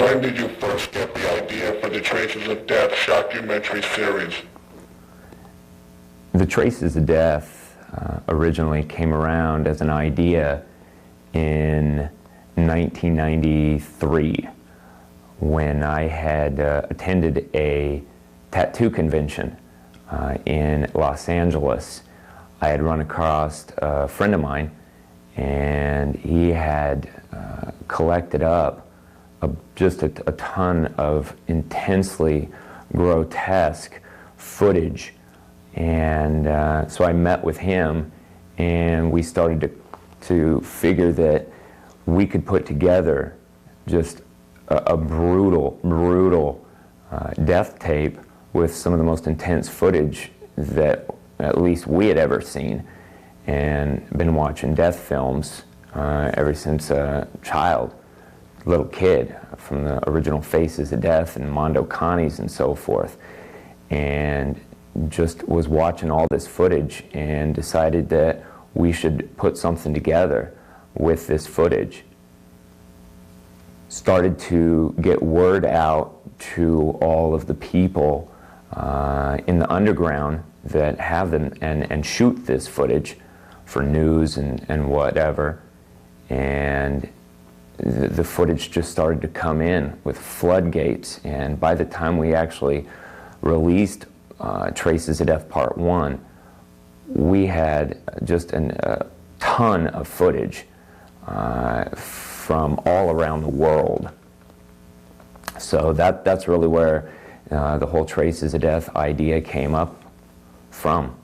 When did you first get the idea for the Traces of Death documentary series? The Traces of Death originally came around as an idea in 1993 when I had attended a tattoo convention in Los Angeles. I had run across a friend of mine, and he had collected up just a ton of intensely grotesque footage. And so I met with him, and we started to figure that we could put together just a brutal death tape with some of the most intense footage that at least we had ever seen, and been watching death films ever since a little kid, from the original Faces of Death and Mondo Connies and so forth, and just was watching all this footage and decided that we should put something together with this footage. Started to get word out to all of the people in the underground that have them and shoot this footage for news and whatever, and the footage just started to come in with floodgates, and by the time we actually released Traces of Death Part 1, we had just a ton of footage from all around the world. So that's really where the whole Traces of Death idea came up from.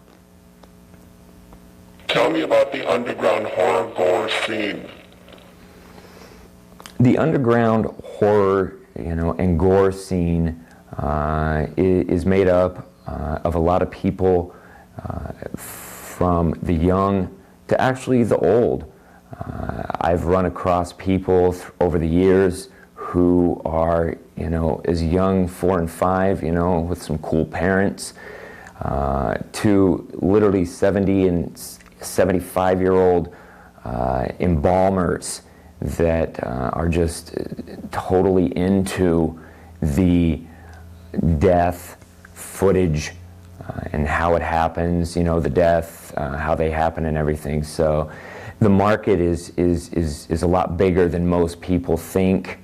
Tell me about the underground horror gore scene. The underground horror, and gore scene is made up of a lot of people, from the young to actually the old. I've run across people over the years who are, as young, 4 and 5, with some cool parents, to literally 70 and 75-year-old embalmers that are just totally into the death footage and how it happens, the death, how they happen and everything. So the market is a lot bigger than most people think.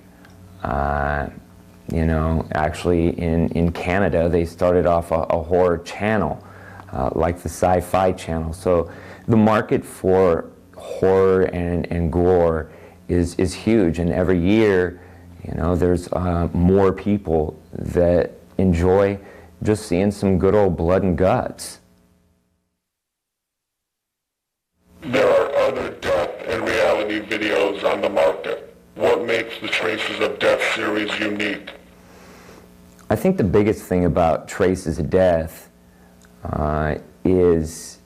Actually in Canada, they started off a horror channel, like the Sci-Fi Channel. So the market for horror and gore is huge, and every year, there's more people that enjoy just seeing some good old blood and guts. There are other death and reality videos on the market. What makes the Traces of Death series unique? I think the biggest thing about Traces of Death is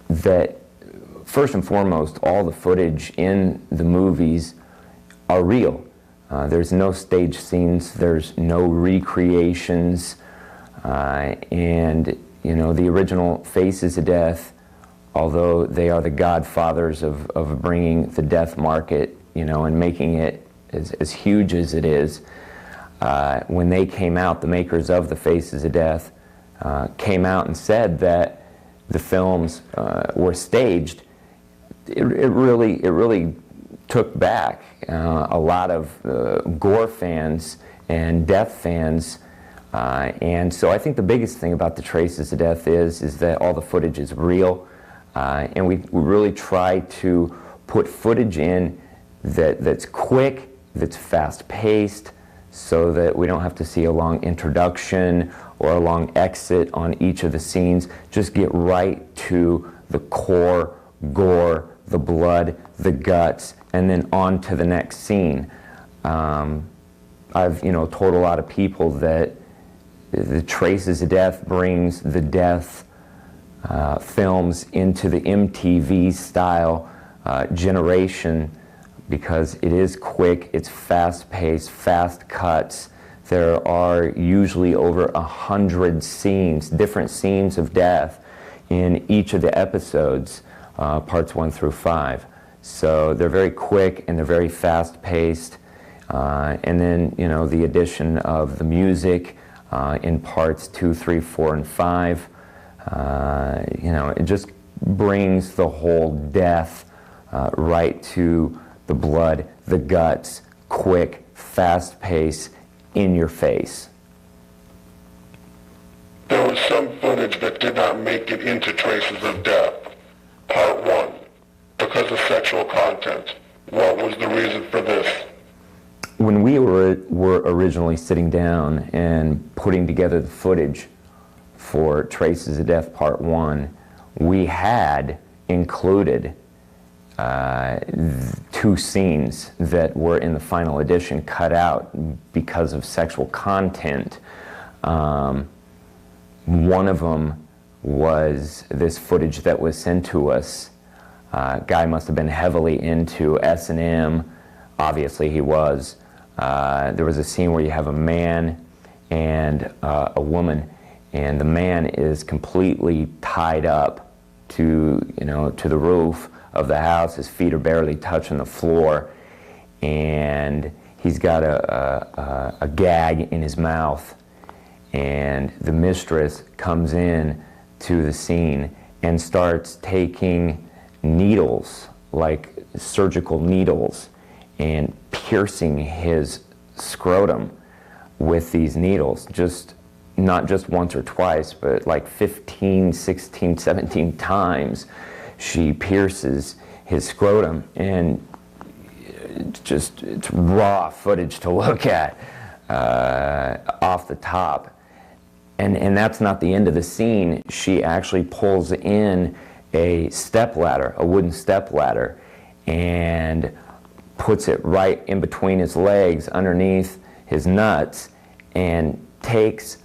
that, first and foremost, all the footage in the movies are real. There's no stage scenes, there's no recreations, and the original Faces of Death, although they are the godfathers of bringing the death market, and making it as huge as it is, when they came out, the makers of the Faces of Death came out and said that the films were staged. It really took back a lot of gore fans and death fans, and so I think the biggest thing about the Traces of Death is that all the footage is real, and we really try to put footage in that's quick, that's fast-paced, so that we don't have to see a long introduction or a long exit on each of the scenes. Just get right to the core gore, the blood, the guts, and then on to the next scene. I've told a lot of people that the Traces of Death brings the death films into the MTV style generation, because it is quick, it's fast-paced, fast cuts. There are usually over 100 scenes, different scenes of death in each of the episodes, parts 1 through 5. So they're very quick and they're very fast-paced. And then, you know, the addition of the music in parts 2, 3, 4, and 5, you know, it just brings the whole death right to the blood, the guts, quick, fast pace, in your face. There was some footage that did not make it into Traces of Death, Part 1, because of sexual content. What was the reason for this? When we were originally sitting down and putting together the footage for Traces of Death Part 1, we had included 2 scenes that were in the final edition cut out because of sexual content. One of them was this footage that was sent to us. Guy must have been heavily into S&M. Obviously he was. There was a scene where you have a man and a woman, and the man is completely tied up to, you know, to the roof of the house. His feet are barely touching the floor, and he's got a gag in his mouth, and the mistress comes in to the scene and starts taking needles, like surgical needles, and piercing his scrotum with these needles, not just once or twice, but like 15, 16, 17 times. She pierces his scrotum, and it's raw footage to look at off the top. And that's not the end of the scene. She actually pulls in a stepladder, a wooden stepladder, and puts it right in between his legs, underneath his nuts, and takes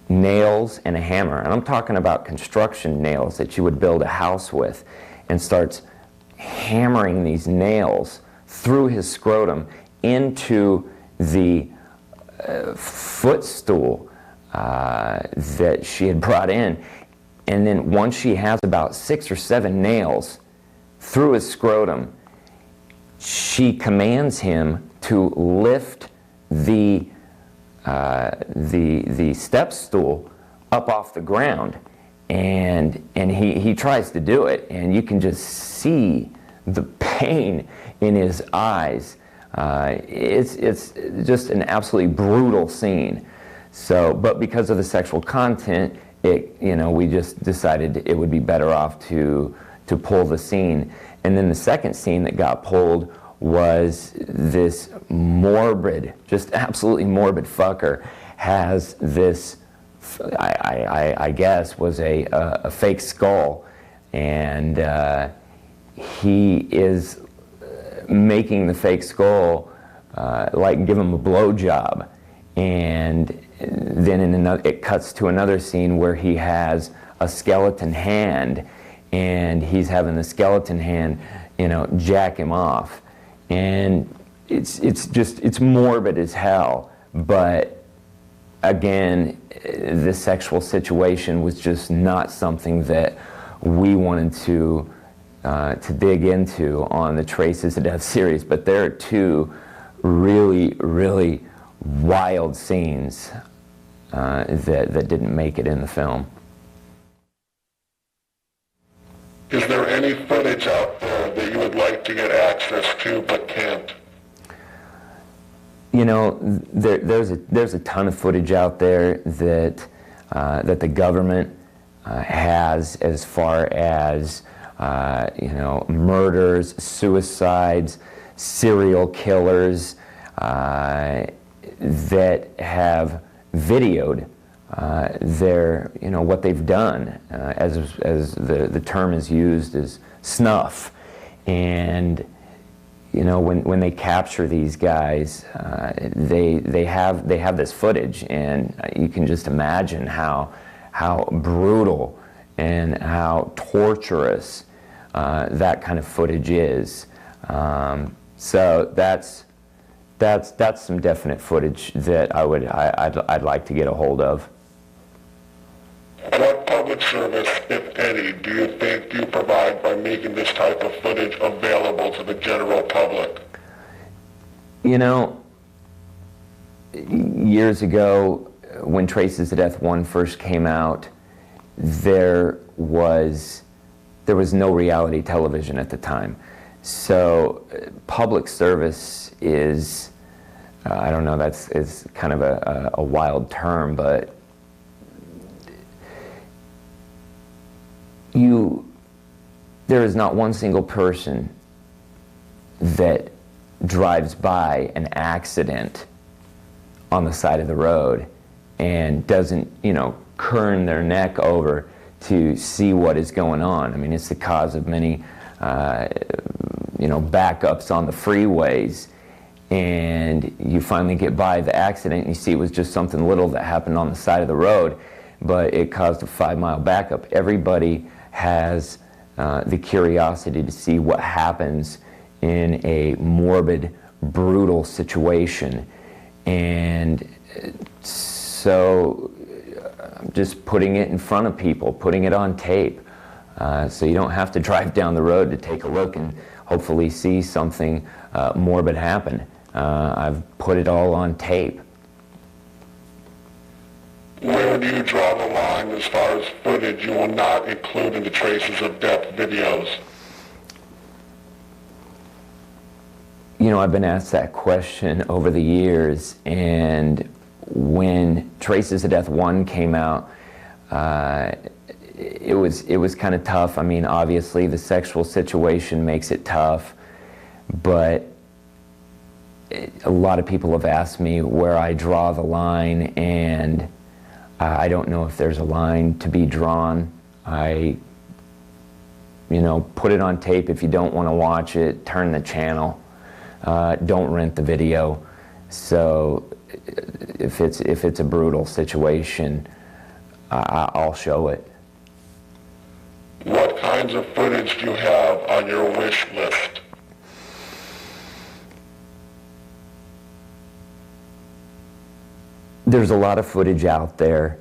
nails and a hammer, and I'm talking about construction nails that you would build a house with, and starts hammering these nails through his scrotum into the footstool that she had brought in. And then once she has about 6 or 7 nails through his scrotum, she commands him to lift the step stool up off the ground, and he tries to do it, and you can just see the pain in his eyes. It's just an absolutely brutal scene. So, but because of the sexual content, we just decided it would be better off to pull the scene. And then the second scene that got pulled was this morbid, just absolutely morbid fucker has this, I guess, was a fake skull, and he is making the fake skull like give him a blowjob. And then it cuts to another scene where he has a skeleton hand, and he's having the skeleton hand, jack him off. And it's morbid as hell, but again, the sexual situation was just not something that we wanted to dig into on the Traces of Death series. But there are 2 really, really wild scenes that didn't make it in the film. Is there any footage out there that you would like to get access to but can't? There's a ton of footage out there that the government has, as far as murders, suicides, serial killers that have videoed what they've done, as the term is used, is snuff. And when they capture these guys, they have this footage, and you can just imagine how brutal and how torturous that kind of footage is. So that's some definite footage that I'd like to get a hold of. What public service, if any, do you think you provide by making this type of footage available to the general public? years ago, when Traces of Death 1 first came out, there was no reality television at the time. So public service is, I don't know, is kind of a wild term, but there is not one single person that drives by an accident on the side of the road and doesn't, turn their neck over to see what is going on. I mean, it's the cause of many, backups on the freeways, and you finally get by the accident and you see it was just something little that happened on the side of the road, but it caused a 5-mile backup. Everybody has the curiosity to see what happens in a morbid, brutal situation. And so just putting it in front of people, putting it on tape, so you don't have to drive down the road to take a look and hopefully see something morbid happen. I've put it all on tape. Where do you draw the line as far as footage you will not include in the Traces of Death videos? I've been asked that question over the years, and when Traces of Death 1 came out, it was kind of tough. I mean, obviously the sexual situation makes it tough, but a lot of people have asked me where I draw the line, and I don't know if there's a line to be drawn. I put it on tape. If you don't want to watch it, turn the channel. Don't rent the video. So if it's a brutal situation, I'll show it. What kinds of footage do you have on your wish list? There's a lot of footage out there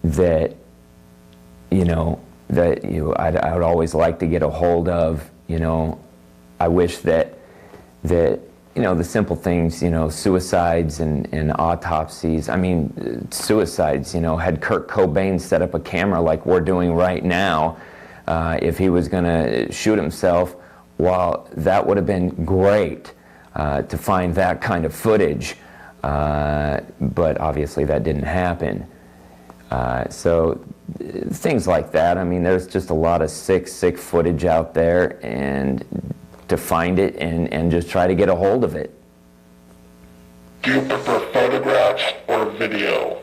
that I would always like to get a hold of. I wish that the simple things, suicides and autopsies. I mean, suicides, had Kurt Cobain set up a camera like we're doing right now, if he was going to shoot himself, well, that would have been great to find that kind of footage. But obviously that didn't happen. So things like that. I mean, there's just a lot of sick footage out there, and to find it and just try to get a hold of it. Do you prefer photographs or video?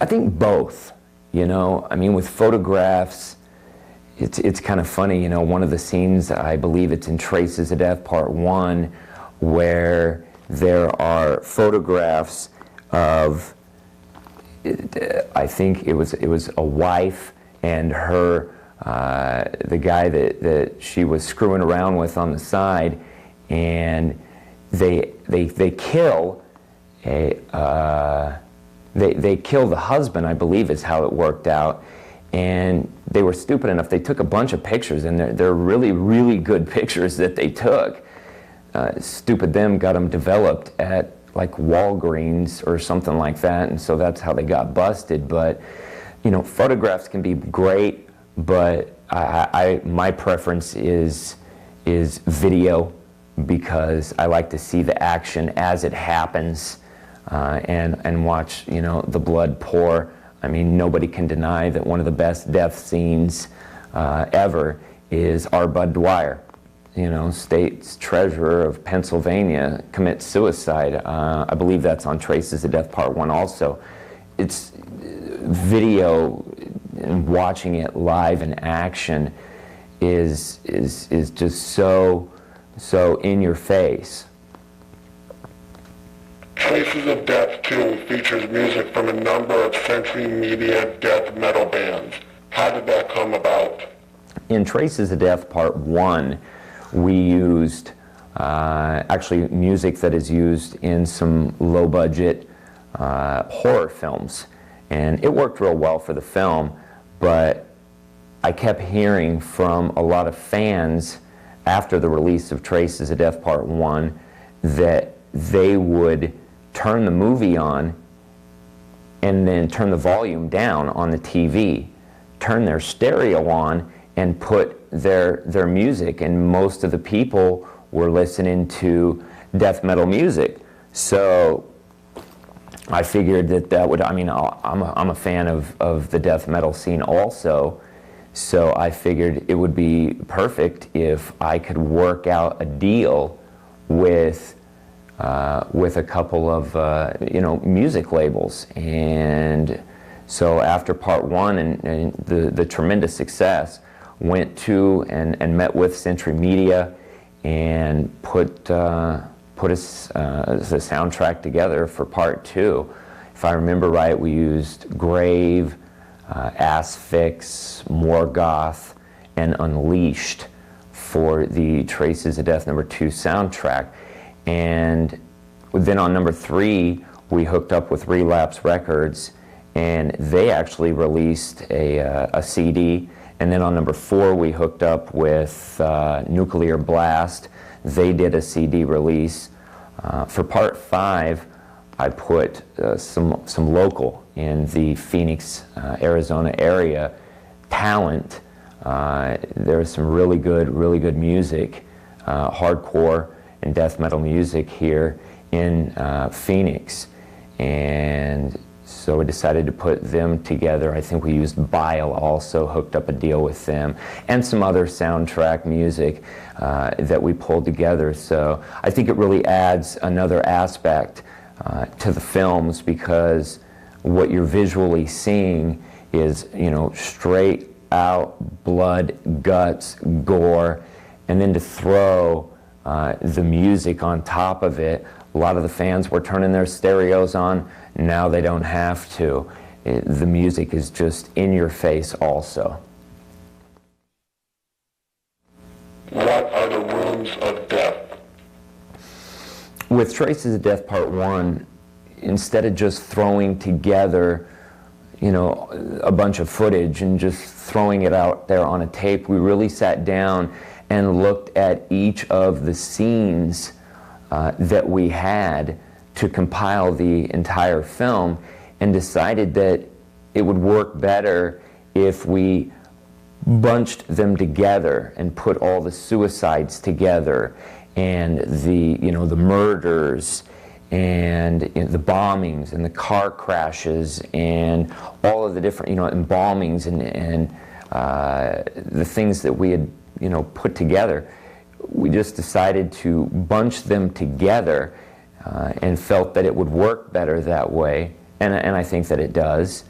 I think both. I mean, with photographs, it's kind of funny. One of the scenes, I believe it's in Traces of Death Part 1, where there are photographs of, I think it was a wife and her, the guy that she was screwing around with on the side, and they kill they kill the husband, I believe is how it worked out. And they were stupid enough, they took a bunch of pictures, and they're really, really good pictures that they took. Stupid them got them developed at like Walgreens or something like that, and so that's how they got busted. But photographs can be great, but my preference is video, because I like to see the action as it happens, and watch the blood pour. I mean, nobody can deny that one of the best death scenes ever is our Bud Dwyer. State's treasurer of Pennsylvania commits suicide. I believe that's on Traces of Death Part 1 also. It's video, and watching it live in action is just so in your face. Traces of Death 2 features music from a number of Century Media death metal bands. How did that come about? In Traces of Death Part 1, we used actually music that is used in some low-budget horror films. And it worked real well for the film, but I kept hearing from a lot of fans after the release of Traces of Death Part 1 that they would turn the movie on and then turn the volume down on the TV, turn their stereo on and put their music, and most of the people were listening to death metal music. So I figured that would, I mean, I'm a fan of the death metal scene also, so I figured it would be perfect if I could work out a deal with a couple of music labels. And so after part one and the tremendous success, went to and met with Century Media and put a soundtrack together for part two. If I remember right, we used Grave, Asphyx, Morgoth, and Unleashed for the Traces of Death #2 soundtrack. And then on #3, we hooked up with Relapse Records, and they actually released a CD. And then on #4, we hooked up with Nuclear Blast. They did a CD release. For part 5, I put some local in the Phoenix, Arizona area talent. There was some really good music, hardcore and death metal music here in Phoenix. And so we decided to put them together. I think we used Bile also, hooked up a deal with them, and some other soundtrack music that we pulled together. So I think it really adds another aspect to the films, because what you're visually seeing is, straight out blood, guts, gore, and then to throw the music on top of it. A lot of the fans were turning their stereos on. Now they don't have to. The music is just in your face also. What are the rooms of death? With Traces of Death Part 1, instead of just throwing together, a bunch of footage and just throwing it out there on a tape, we really sat down and looked at each of the scenes that we had to compile the entire film, and decided that it would work better if we bunched them together and put all the suicides together, and the murders, and the bombings and the car crashes and all of the different embalmings and the things that we had put together. We just decided to bunch them together and felt that it would work better that way, and I think that it does.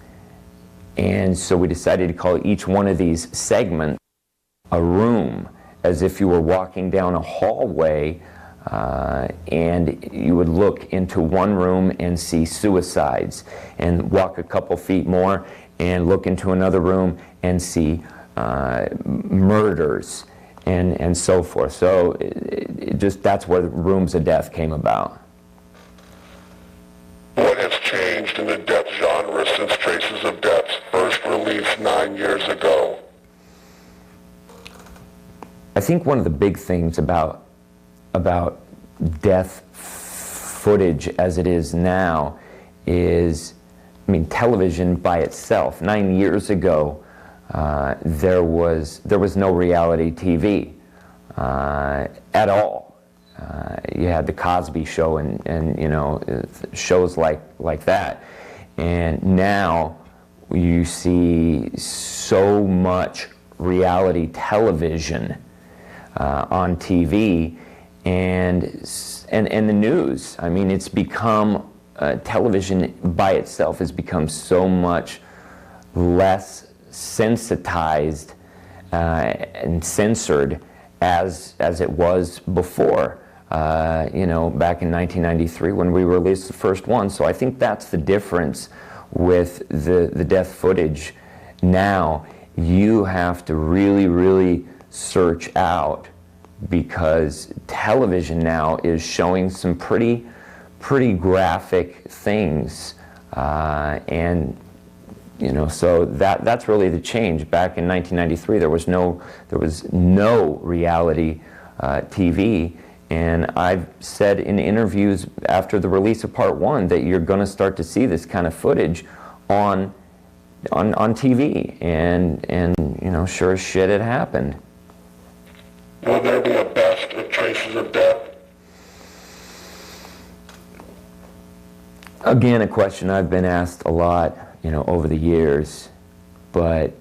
And so we decided to call each one of these segments a room, as if you were walking down a hallway and you would look into one room and see suicides, and walk a couple feet more and look into another room and see murders, and so forth. So that's where the Rooms of Death came about. What has changed in the death genre since Traces of Death's first release 9 years ago? I think one of the big things about death footage as it is now is, television by itself. 9 years ago, there was no reality TV at all. You had the Cosby Show and shows like that, and now you see so much reality television on TV and the news. It's become television by itself has become so much less sensitized and censored as it was before. Back in 1993 when we released the first one. So I think that's the difference with the death footage now. You have to really search out, because television now is showing some pretty graphic things, and so that's really the change. Back in 1993, there was no reality TV. And I've said in interviews after the release of Part 1 that you're going to start to see this kind of footage on TV. And you know, sure as shit, it happened. Will there be a best of Traces of Death? Again, a question I've been asked a lot, you know, over the years, but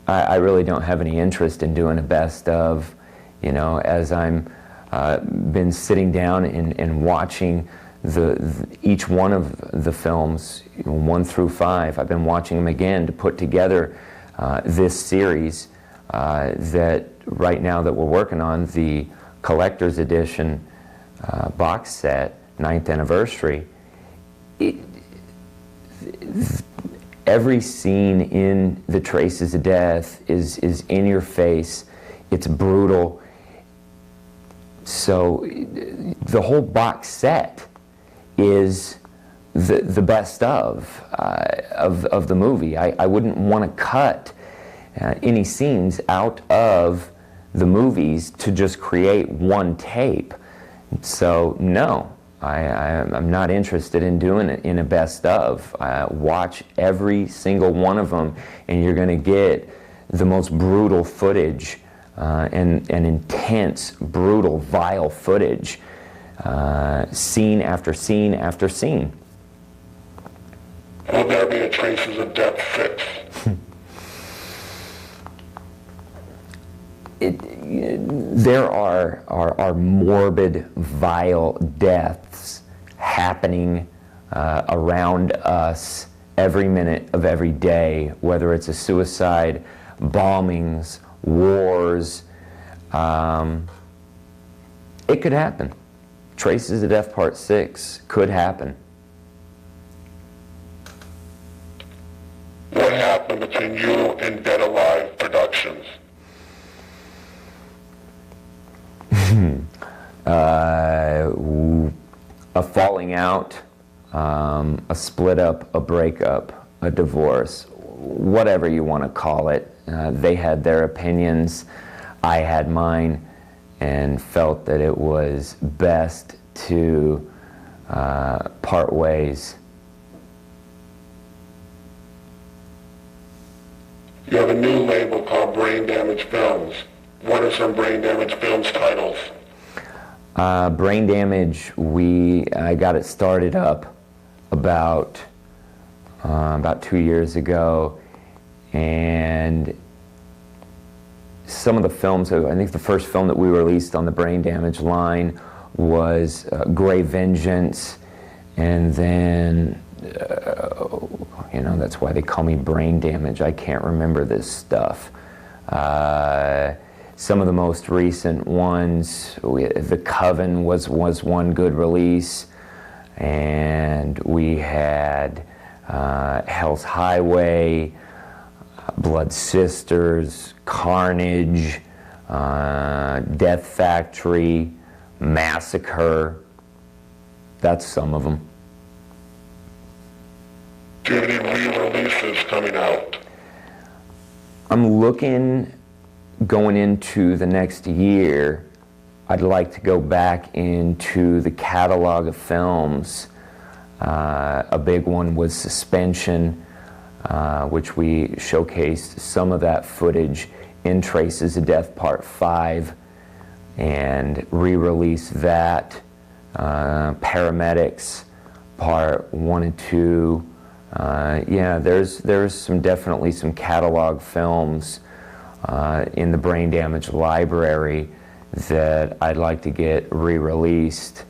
I really don't have any interest in doing a best of, you know, as I'm been sitting down and watching each one of the films, 1 through 5. I've been watching them again to put together this series that right now that we're working on, the collector's edition box set, 9th anniversary. Every scene in the Traces of Death is in your face. It's brutal. So the whole box set is the best of the movie. I wouldn't want to cut any scenes out of the movies to just create one tape. So no, I'm not interested in doing it in a best of. Watch every single one of them, and you're going to get the most brutal footage and intense, brutal, vile footage, scene after scene after scene. Will there be a Traces of Death 6? There are morbid, vile deaths happening around us every minute of every day, whether it's a suicide, bombings, wars. It could happen. Traces of Death Part 6 could happen. What happened between you and Dead Alive Productions? A falling out, a split up, a breakup, a divorce, whatever you want to call it. They had their opinions, I had mine, and felt that it was best to part ways. You have a new label called Brain Damage Films. What are some Brain Damage Films titles? Brain Damage, I got it started up about 2 years ago, and some of the films, I think the first film that we released on the Brain Damage line was Grey Vengeance, and then, you know, that's why they call me Brain Damage. I can't remember this stuff. Some of the most recent ones, The Coven was one good release, and we had Hell's Highway, Blood Sisters, Carnage, Death Factory, Massacre. That's some of them. Do you have any re-releases coming out? I'm looking, going into the next year, I'd like to go back into the catalog of films. A big one was Suspension, which we showcased some of that footage in Traces of Death Part 5, and re-release that. Paramedics Part 1 and 2. Yeah, there's definitely some catalog films in the Brain Damage library that I'd like to get re-released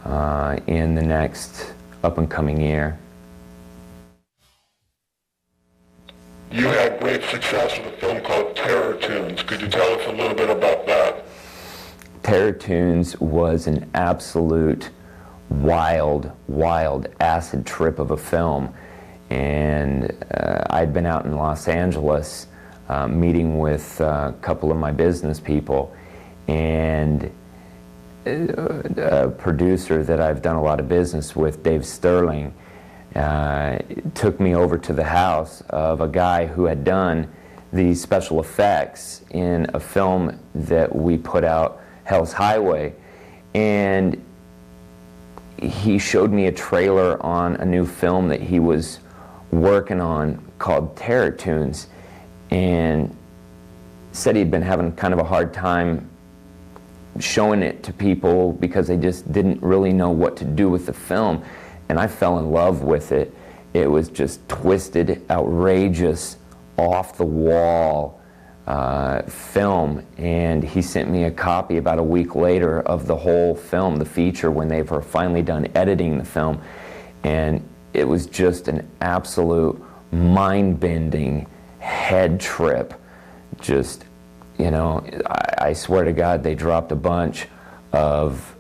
in the next up-and-coming year. You had great success with a film called Terror Tunes. Could you tell us a little bit about that? Terror Tunes was an absolute wild acid trip of a film. And I'd been out in Los Angeles meeting with a couple of my business people, and a producer that I've done a lot of business with, Dave Sterling, took me over to the house of a guy who had done the special effects in a film that we put out, Hell's Highway. and he showed me a trailer on a new film that he was working on called Terror Tunes, and said he'd been having kind of a hard time showing it to people because they just didn't really know what to do with the film. And I fell in love with it. It was just twisted, outrageous, off the wall film, and he sent me a copy about a week later of the whole film, the feature, when they were finally done editing the film. And it was just an absolute mind-bending head trip. Just, you know, I swear to God, they dropped a bunch of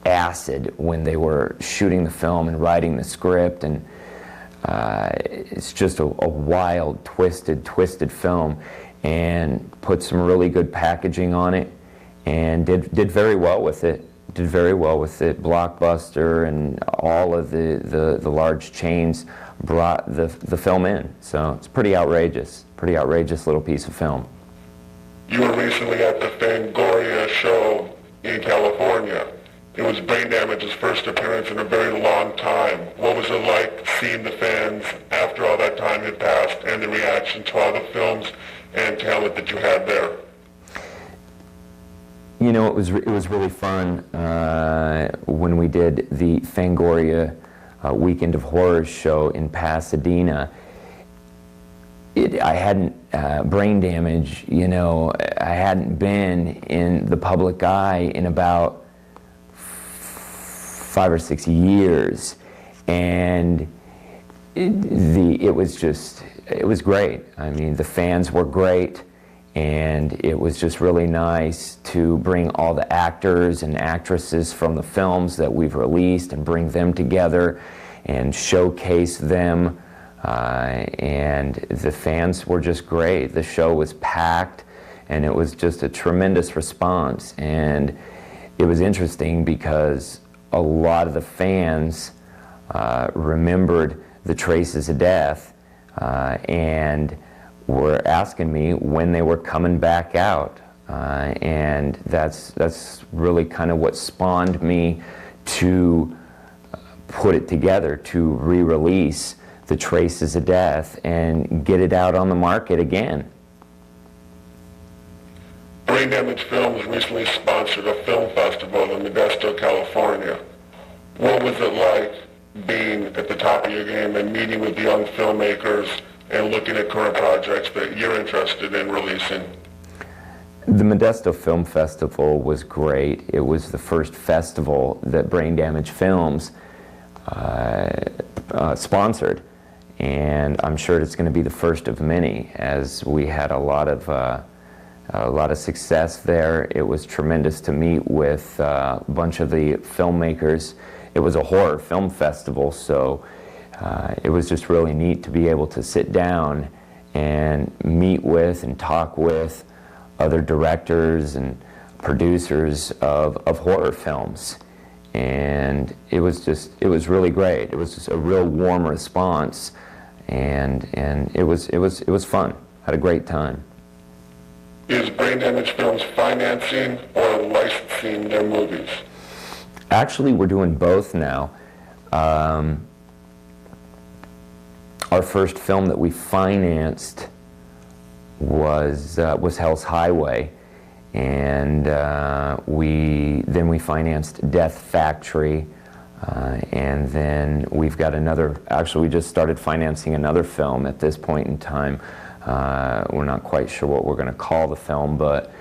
acid when they were shooting the film and writing the script, and it's just a wild, twisted film, and put some really good packaging on it, and did very well with it. Blockbuster and all of the large chains brought the film in. So it's pretty outrageous little piece of film. You were recently at the Fangoria show in California. It was Brain Damage's first appearance in a very long time. What was it like seeing the fans after all that time had passed, and the reaction to all the films and talent that you had there? You know, it was really fun when we did the Fangoria Weekend of Horror show in Pasadena. I hadn't, Brain Damage, you know, I hadn't been in the public eye in about 5 or 6 years, and it was great. I mean, the fans were great, and it was just really nice to bring all the actors and actresses from the films that we've released and bring them together and showcase them. And the fans were just great. The show was packed, and it was just a tremendous response. And it was interesting because a lot of the fans remembered the Traces of Death and were asking me when they were coming back out. And that's really kind of what spawned me to put it together, to re-release the Traces of Death and get it out on the market again. Brain Damage Films recently sponsored a film festival in Modesto, California. What was it like being at the top of your game and meeting with young filmmakers and looking at current projects that you're interested in releasing? The Modesto Film Festival was great. It was the first festival that Brain Damage Films sponsored, and I'm sure it's going to be the first of many, as we had a lot of success there. It was tremendous to meet with a bunch of the filmmakers. It was a horror film festival, so it was just really neat to be able to sit down and meet with and talk with other directors and producers of horror films. And it was really great. It was just a real warm response, and it was fun. Had a great time. Is Brain Damage Films financing or licensing their movies? Actually, we're doing both now. Our first film that we financed was Hell's Highway, and then we financed Death Factory, and then we've got another. Actually, we just started financing another film at this point in time. We're not quite sure what we're going to call the film, but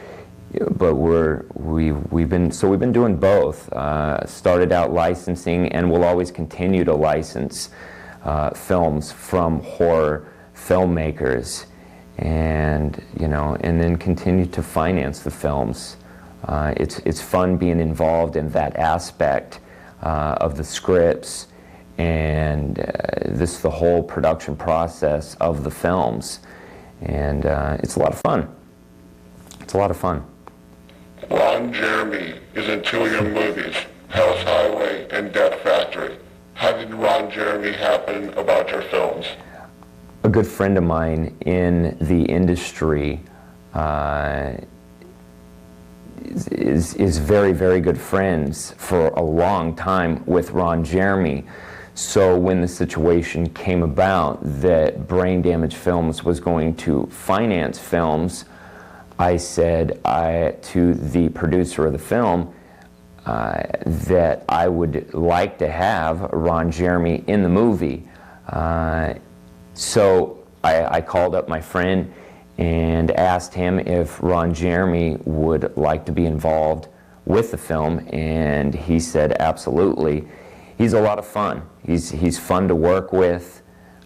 we've been doing both. Started out licensing, and we'll always continue to license films from horror filmmakers, and then continue to finance the films. It's fun being involved in that aspect of the scripts and the whole production process of the films, and it's a lot of fun. It's a lot of fun. Ron Jeremy is in two of your movies, Hell's Highway and Death Factory. How did Ron Jeremy happen about your films? A good friend of mine in the industry, is very, very good friends for a long time with Ron Jeremy. So when the situation came about that Brain Damage Films was going to finance films, I said to the producer of the film that I would like to have Ron Jeremy in the movie. So I called up my friend and asked him if Ron Jeremy would like to be involved with the film, and he said absolutely. He's a lot of fun. He's fun to work with,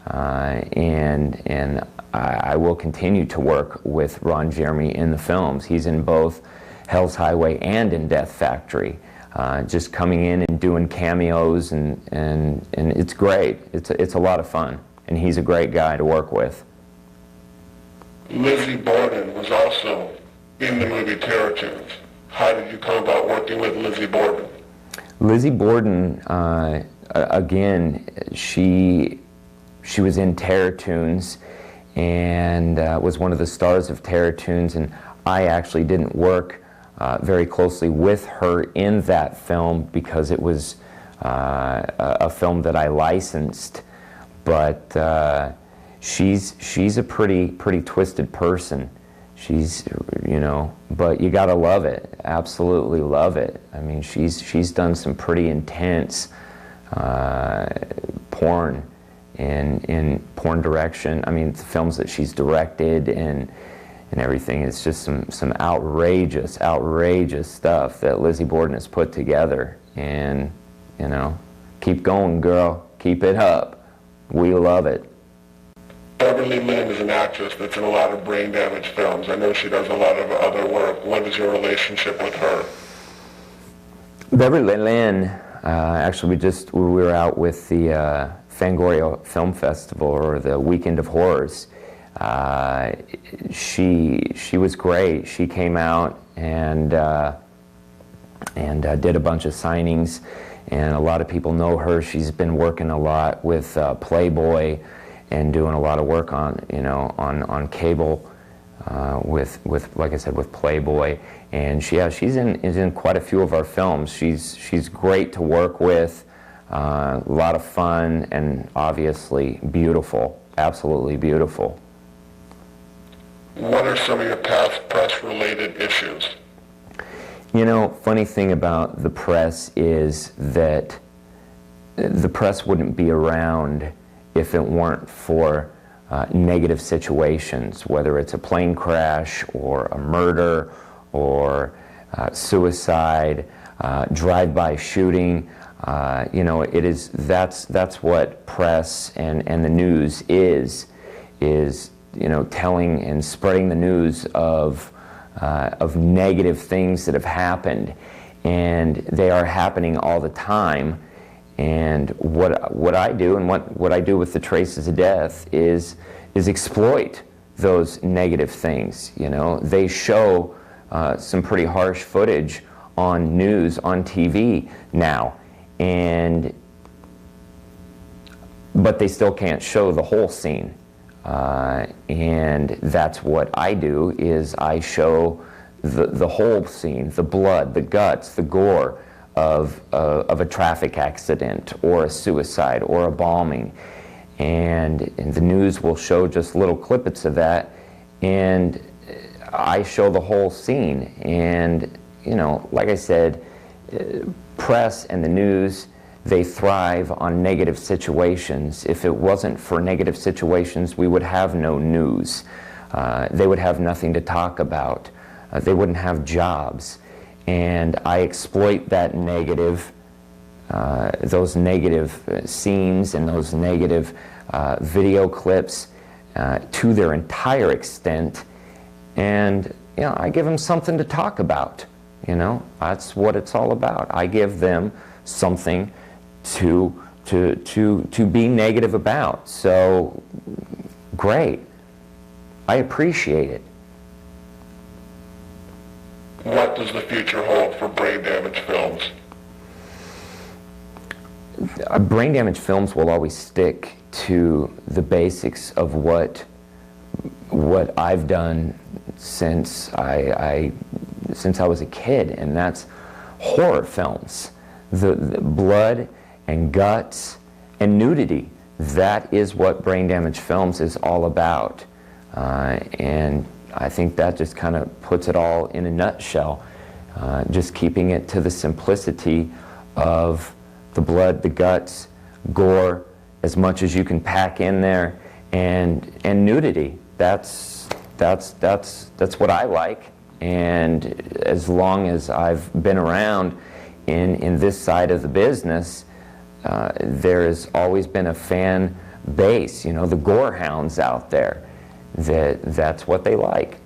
and I will continue to work with Ron Jeremy in the films. He's in both Hell's Highway and in Death Factory, just coming in and doing cameos, and it's great. It's a lot of fun, and he's a great guy to work with. Lizzie Borden was also in the movie Terror Tunes. How did you come about working with Lizzie Borden? Lizzie Borden, again, she was in Terror Tunes and was one of the stars of Terror Tunes, and I actually didn't work very closely with her in that film because it was a film that I licensed, but she's a pretty twisted person. She's, but you gotta love it, absolutely love it. I mean, she's done some pretty intense porn in porn direction. I mean, the films that she's directed and everything. It's just some outrageous stuff that Lizzie Borden has put together. And, keep going, girl. Keep it up. We love it. Beverly Lynn is an actress that's in a lot of Brain Damage films. I know she does a lot of other work. What is your relationship with her? Beverly Lynn, actually we were out with the Fangoria Film Festival, or the Weekend of Horrors. She was great. She came out and did a bunch of signings, and a lot of people know her. She's been working a lot with Playboy and doing a lot of work on on cable with like I said, with Playboy, and she's in quite a few of our films. She's great to work with, a lot of fun, and obviously beautiful, absolutely beautiful. What are some of your past press-related issues? Funny thing about the press is that the press wouldn't be around if it weren't for negative situations, whether it's a plane crash or a murder or suicide, drive-by shooting. That's what press and the news is telling and spreading the news of negative things that have happened, and they are happening all the time. And what I do, and what I do with the Traces of Death is exploit those negative things. They show some pretty harsh footage on news, on TV now, but they still can't show the whole scene. And that's what I do, is I show the whole scene, the blood, the guts, the gore of a traffic accident or a suicide or a bombing, and the news will show just little clippets of that, and I show the whole scene. And like I said, press and the news, they thrive on negative situations. If it wasn't for negative situations, we would have no news. They would have nothing to talk about. They wouldn't have jobs. And I exploit that those negative scenes and those negative video clips to their entire extent, and I give them something to talk about. That's what it's all about. I give them something to be negative about. So great, I appreciate it. What does the future hold for Brain Damage Films? Brain Damage Films will always stick to the basics of what I've done since I since I was a kid, and that's horror films. The blood and guts and nudity. That is what Brain Damage Films is all about. And I think that just kind of puts it all in a nutshell. Just keeping it to the simplicity of the blood, the guts, gore, as much as you can pack in there, and nudity. That's what I like. And as long as I've been around in this side of the business, there has always been a fan base, you know, the gore hounds out there, that's what they like.